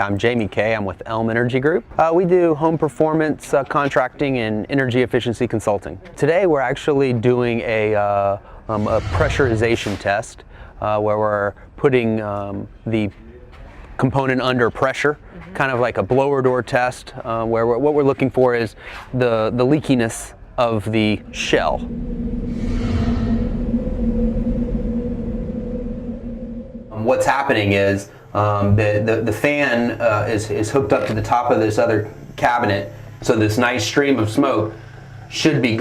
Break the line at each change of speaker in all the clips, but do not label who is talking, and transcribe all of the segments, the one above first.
I'm Jamie Kay. I'm with Elm Energy Group. We do home performance contracting and energy efficiency consulting. Today we're actually doing a pressurization test where we're putting the component under pressure, kind of like a blower door test, where what we're looking for is the leakiness of the shell. What's happening is the fan is hooked up to the top of this other cabinet, so this nice stream of smoke should be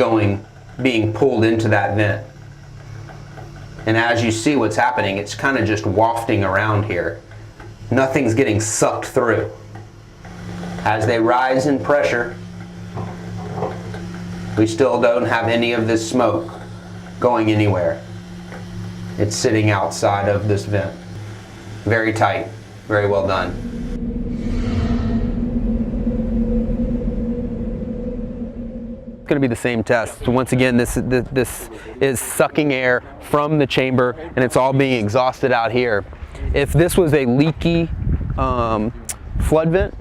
being pulled into that vent. And as you see what's happening, it's kind of just wafting around here. Nothing's getting sucked through. As they rise in pressure, we still don't have any of this smoke going anywhere. It's sitting outside of this vent. Very tight, very well done. It's going to be the same test. So once again, this is sucking air from the chamber and it's all being exhausted out here. If this was a leaky flood vent,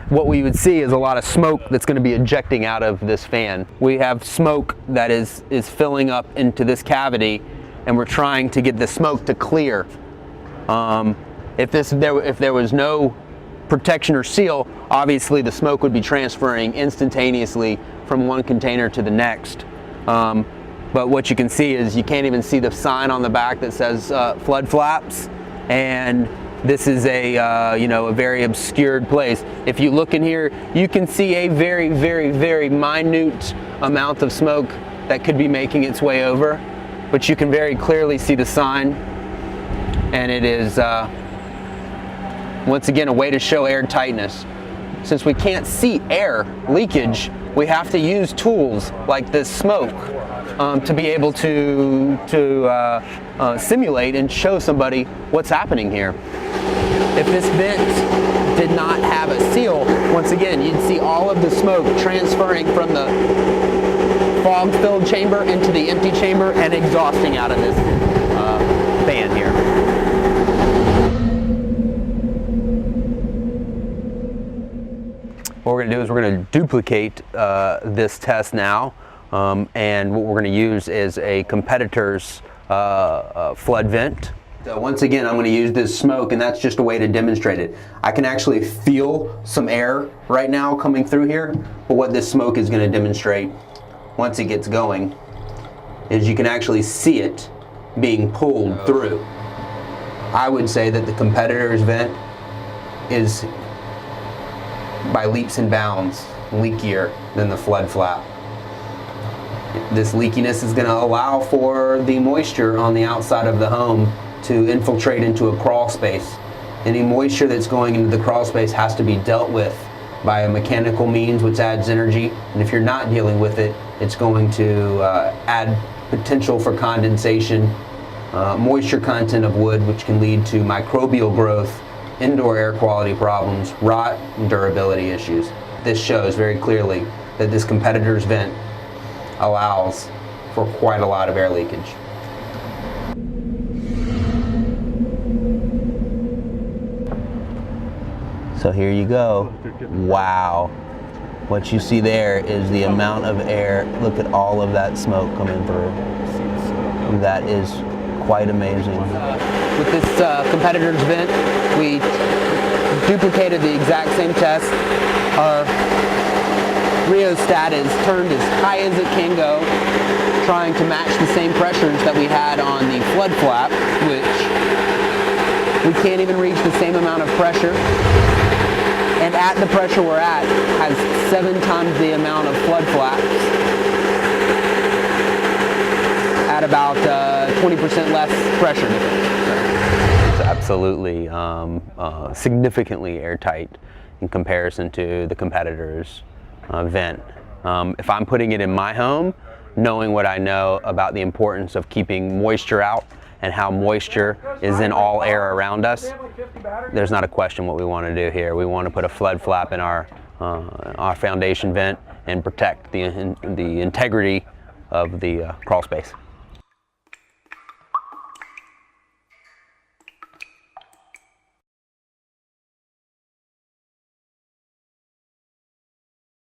what we would see is a lot of smoke that's going to be ejecting out of this fan. We have smoke that is filling up into this cavity, and we're trying to get the smoke to clear. If there was no protection or seal, obviously the smoke would be transferring instantaneously from one container to the next. But what you can see is you can't even see the sign on the back that says FloodFlaps, and this is a a very obscured place. If you look in here, you can see a very, very, very minute amount of smoke that could be making its way over, but you can very clearly see the sign. And it is, once again, a way to show air tightness. Since we can't see air leakage, we have to use tools like this smoke to be able to simulate and show somebody what's happening here. If this vent did not have a seal, once again, you'd see all of the smoke transferring from the fog-filled chamber into the empty chamber and exhausting out of this fan here. What we're going to do is we're going to duplicate this test now, and what we're going to use is a competitor's flood vent. So once again, I'm going to use this smoke, and that's just a way to demonstrate it. I can actually feel some air right now coming through here, but what this smoke is going to demonstrate once it gets going is you can actually see it being pulled through. I would say that the competitor's vent is by leaps and bounds leakier than the flood flap. This leakiness is going to allow for the moisture on the outside of the home to infiltrate into a crawl space. Any moisture that's going into the crawl space has to be dealt with by a mechanical means, which adds energy, and if you're not dealing with it, it's going to add potential for condensation, moisture content of wood, which can lead to microbial growth, indoor air quality problems, rot, and durability issues. This shows very clearly that this competitor's vent allows for quite a lot of air leakage. So here you go. Wow. What you see there is the amount of air. Look at all of that smoke coming through. That is quite amazing. With this competitor's vent, we duplicated the exact same test. Our rheostat is turned as high as it can go, trying to match the same pressures that we had on the flood flap, which we can't even reach the same amount of pressure. And at the pressure we're at has 7 times the amount of flood flaps at about 20% less pressure difference. It's absolutely significantly airtight in comparison to the competitor's vent. If I'm putting it in my home, knowing what I know about the importance of keeping moisture out and how moisture is in all air around us, there's not a question what we want to do here. We want to put a flood flap in our foundation vent and protect the integrity of the crawl space.